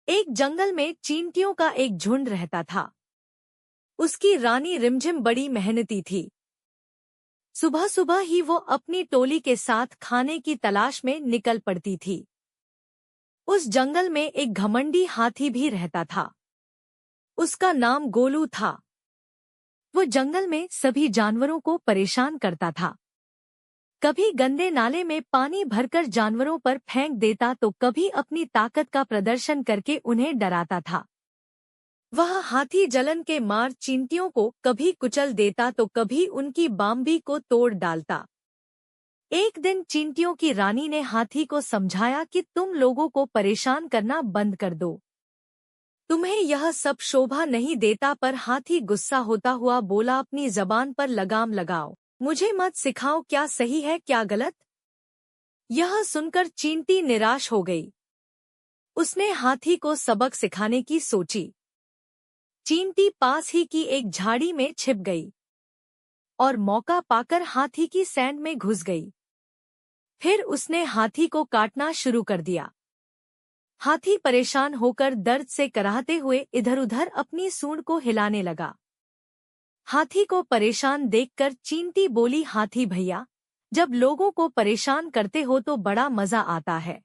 एक जंगल में चींटियों का एक झुंड रहता था। उसकी रानी रिमझिम बड़ी मेहनती थी। सुबह सुबह ही वो अपनी टोली के साथ खाने की तलाश में निकल पड़ती थी। उस जंगल में एक घमंडी हाथी भी रहता था। उसका नाम गोलू था। वो जंगल में सभी जानवरों को परेशान करता था। कभी गंदे नाले में पानी भरकर जानवरों पर फेंक देता तो कभी अपनी ताकत का प्रदर्शन करके उन्हें डराता था। वह हाथी जलन के मार चींटियों को कभी कुचल देता तो कभी उनकी बाम्बी को तोड़ डालता। एक दिन चींटियों की रानी ने हाथी को समझाया कि तुम लोगों को परेशान करना बंद कर दो। तुम्हें यह सब शोभा नहीं देता। पर हाथी गुस्सा होता हुआ बोला, अपनी जबान पर लगाम लगाओ। मुझे मत सिखाओ क्या सही है क्या गलत। यह सुनकर चींटी निराश हो गई। उसने हाथी को सबक सिखाने की सोची। चींटी पास ही की एक झाड़ी में छिप गई और मौका पाकर हाथी की सैंड में घुस गई। फिर उसने हाथी को काटना शुरू कर दिया। हाथी परेशान होकर दर्द से कराहते हुए इधर-उधर अपनी सूंड को हिलाने लगा। हाथी को परेशान देखकर चींटी बोली, हाथी भैया, जब लोगों को परेशान करते हो तो बड़ा मजा आता है।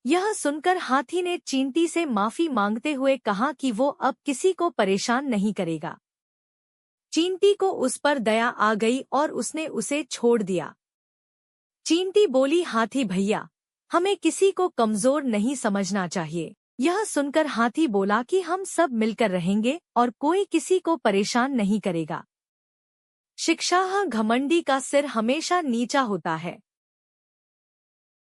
यह सुनकर हाथी ने चींटी से माफी मांगते हुए कहा कि वो अब किसी को परेशान नहीं करेगा। चींटी को उस पर दया आ गई और उसने उसे छोड़ दिया। चींटी बोली, हाथी भैया, हमें किसी को कमजोर नहीं समझना चाहिए। यह सुनकर हाथी बोला कि हम सब मिलकर रहेंगे और कोई किसी को परेशान नहीं करेगा। शिक्षा घमंडी का सिर हमेशा नीचा होता है।